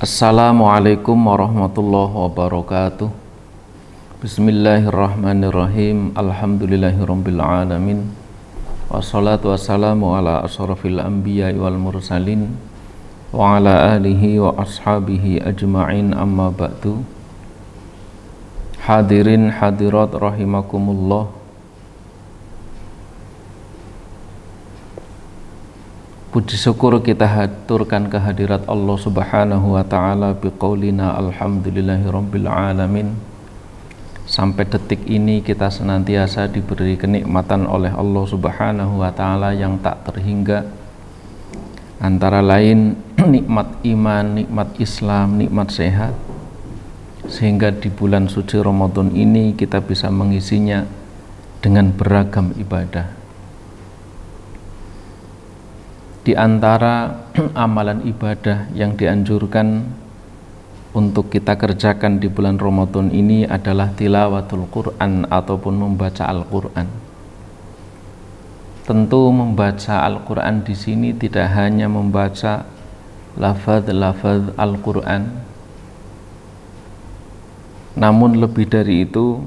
Assalamualaikum warahmatullahi wabarakatuh. Bismillahirrahmanirrahim. Alhamdulillahirabbil alamin. Wassalatu wassalamu ala asyrafil anbiya'i wal mursalin wa ala alihi wa ashabihi ajma'in, amma ba'du. Hadirin hadirat rahimakumullah. Puji syukur kita haturkan kehadirat Allah Subhanahu wa ta'ala biqaulina alhamdulillahirabbil alamin. Sampai detik ini kita senantiasa diberi kenikmatan oleh Allah Subhanahu wa ta'ala yang tak terhingga, antara lain nikmat iman, nikmat Islam, nikmat sehat, sehingga di bulan suci Ramadan ini kita bisa mengisinya dengan beragam ibadah. Di antara amalan ibadah yang dianjurkan untuk kita kerjakan di bulan Ramadan ini adalah tilawatul Quran ataupun membaca Al-Quran. Tentu membaca Al-Quran di sini tidak hanya membaca lafaz-lafaz Al-Quran, namun lebih dari itu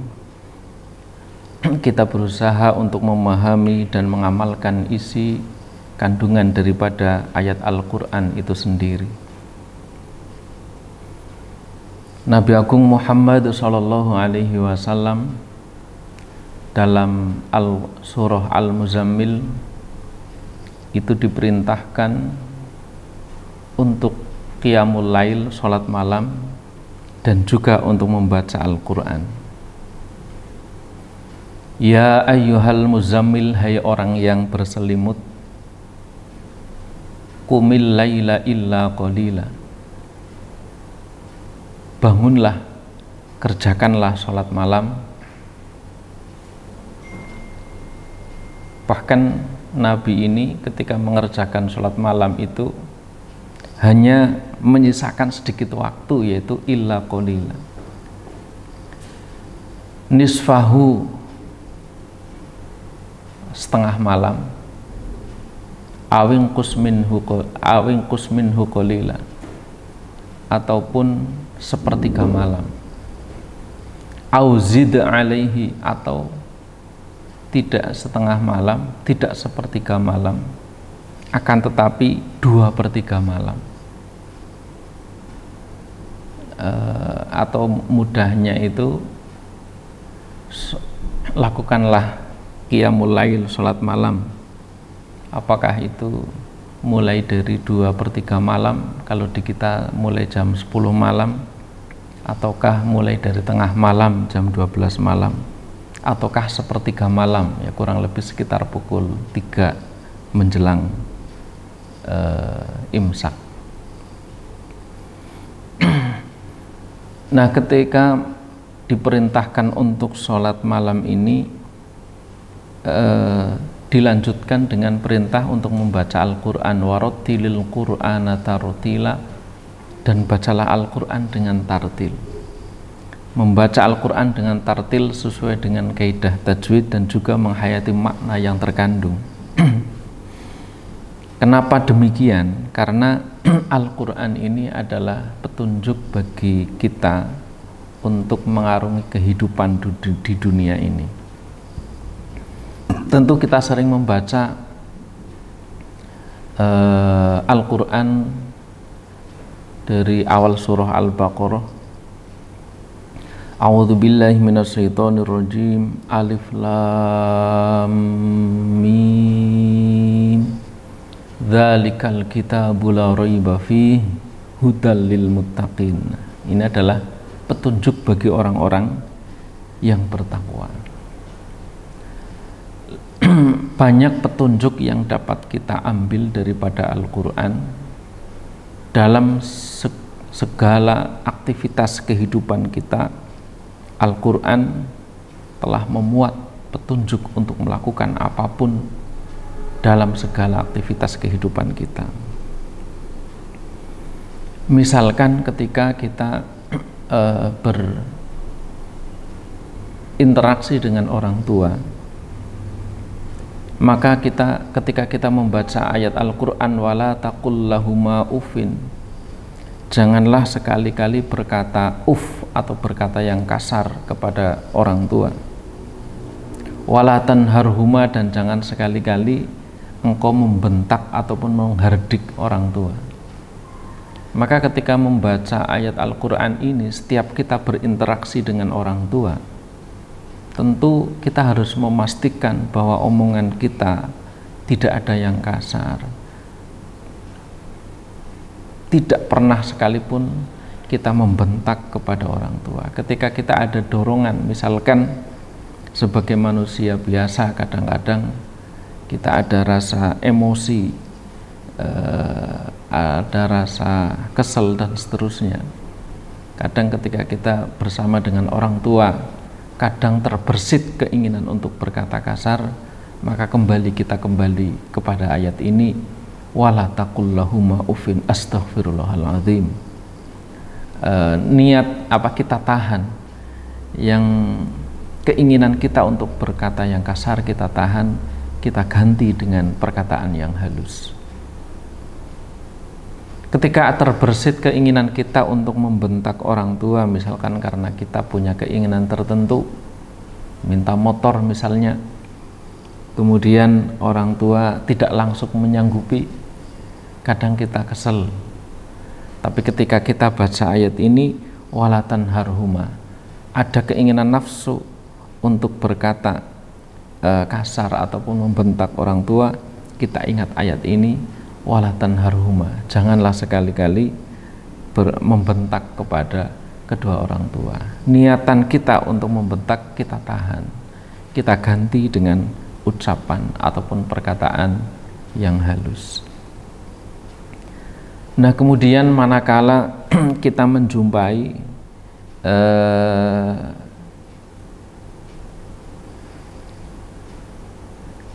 kita berusaha untuk memahami dan mengamalkan isi kandungan daripada ayat Al-Quran itu sendiri. Nabi Agung Muhammad Sallallahu Alaihi Wasallam dalam surah Al-Muzammil itu diperintahkan untuk qiyamul lail, sholat malam, dan juga untuk membaca Al-Quran. Ya ayyuhal muzammil, hai orang yang berselimut, qumil laila illa qalila, bangunlah, kerjakanlah sholat malam. Bahkan Nabi ini ketika mengerjakan sholat malam itu hanya menyisakan sedikit waktu, yaitu illa qalila, nisfahu, setengah malam, awing kusminhu qalila, ataupun sepertiga malam, auzid alaihi, atau tidak setengah malam, tidak sepertiga malam, akan tetapi 2/3 malam. Atau mudahnya itu, lakukanlah qiyamul lail, sholat malam. Apakah itu mulai dari 2/3 malam, kalau di kita mulai jam 10 malam, ataukah mulai dari tengah malam jam 12 malam, ataukah sepertiga malam, ya kurang lebih sekitar pukul 3 menjelang imsak. Nah, ketika diperintahkan untuk sholat malam ini dilanjutkan dengan perintah untuk membaca Al-Quran, warattilil Qur'ana tartila, dan bacalah Al-Quran dengan tartil. Membaca Al-Quran dengan tartil sesuai dengan kaidah tajwid dan juga menghayati makna yang terkandung. Kenapa demikian? Karena Al-Quran ini adalah petunjuk bagi kita untuk mengarungi kehidupan di dunia ini. Tentu kita sering membaca Al-Quran dari awal surah Al-Baqarah, a'udzubillahi minasyaitonirrajim, alif lam mim, dzalikal kitabu la raiba fihi hudal lil muttaqin. Ini adalah petunjuk bagi orang-orang yang bertakwa. Banyak petunjuk yang dapat kita ambil daripada Al-Quran dalam segala aktivitas kehidupan kita. Al-Quran telah memuat petunjuk untuk melakukan apapun dalam segala aktivitas kehidupan kita. Misalkan ketika kita berinteraksi dengan orang tua, maka ketika kita membaca ayat Al-Quran, wala taqul lahuma uffin, Janganlah sekali-kali berkata atau berkata yang kasar kepada orang tua. Wala tanharhuma, dan jangan sekali-kali engkau membentak ataupun menghardik orang tua. Maka ketika membaca ayat Al-Quran ini, setiap kita berinteraksi dengan orang tua, tentu kita harus memastikan bahwa omongan kita tidak ada yang kasar. Tidak pernah sekalipun kita membentak kepada orang tua. Ketika kita ada dorongan, misalkan sebagai manusia biasa, kadang-kadang kita ada rasa emosi, ada rasa kesel dan seterusnya. Kadang ketika kita bersama dengan orang tua, kadang terbersit keinginan untuk berkata kasar, maka kita kembali kepada ayat ini, wala taqul lahuma uffin astaghfirullahaladzim. Niat apa kita tahan, yang keinginan kita untuk berkata yang kasar kita tahan, kita ganti dengan perkataan yang halus. Ketika terbersit keinginan kita untuk membentak orang tua, misalkan karena kita punya keinginan tertentu, minta motor misalnya, kemudian orang tua tidak langsung menyanggupi, kadang kita kesel. Tapi ketika kita baca ayat ini, wala tanharhuma, ada keinginan nafsu untuk berkata kasar ataupun membentak orang tua, kita ingat ayat ini, wala tanharhuma, janganlah sekali-kali membentak kepada kedua orang tua. Niatan kita untuk membentak kita tahan, kita ganti dengan ucapan ataupun perkataan yang halus. Nah, kemudian manakala kita menjumpai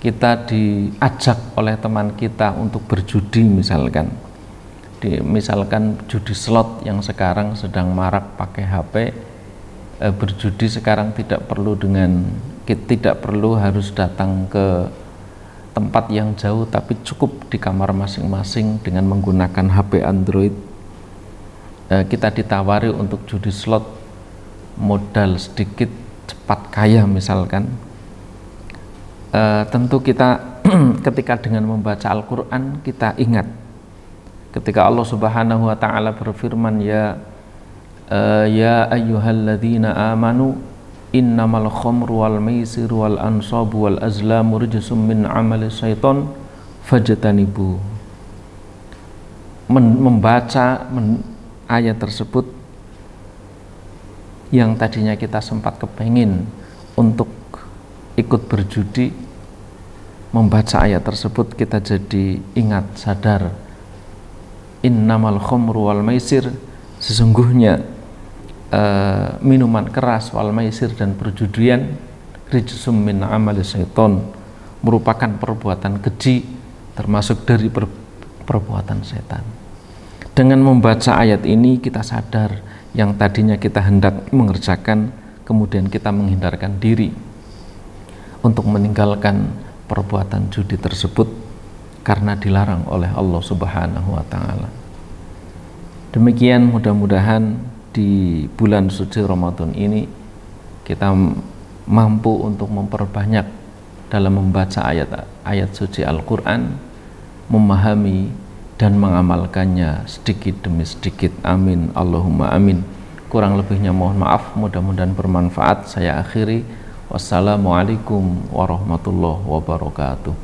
kita diajak oleh teman kita untuk berjudi, misalkan judi slot yang sekarang sedang marak pakai HP. Berjudi sekarang tidak perlu harus datang ke tempat yang jauh, tapi cukup di kamar masing-masing dengan menggunakan HP Android. Kita ditawari untuk judi slot, modal sedikit cepat kaya misalkan. Tentu kita ketika dengan membaca Al-Quran, kita ingat ketika Allah Subhanahu wa ta'ala berfirman, ya ayyuhalladzina amanu innamal khamru wal maisiru wal ansabu wal azlamu rijsum min amali syaiton fajtanibu. Membaca ayat tersebut yang tadinya kita sempat kepengin untuk ikut berjudi, membaca ayat tersebut kita jadi ingat, sadar, innamal khamru wal maisir, sesungguhnya minuman keras, wal maisir, dan perjudian, rijsum min amali syaiton, merupakan perbuatan keji, termasuk dari perbuatan setan. Dengan membaca ayat ini kita sadar yang tadinya kita hendak mengerjakan, kemudian kita menghindarkan diri untuk meninggalkan perbuatan judi tersebut karena dilarang oleh Allah Subhanahu wa ta'ala. Demikian, mudah-mudahan di bulan suci Ramadan ini kita mampu untuk memperbanyak dalam membaca ayat suci Al-Quran, memahami dan mengamalkannya sedikit demi sedikit. Amin, Allahumma amin. Kurang lebihnya mohon maaf, mudah-mudahan bermanfaat. Saya akhiri. Wassalamualaikum warahmatullahi wabarakatuh.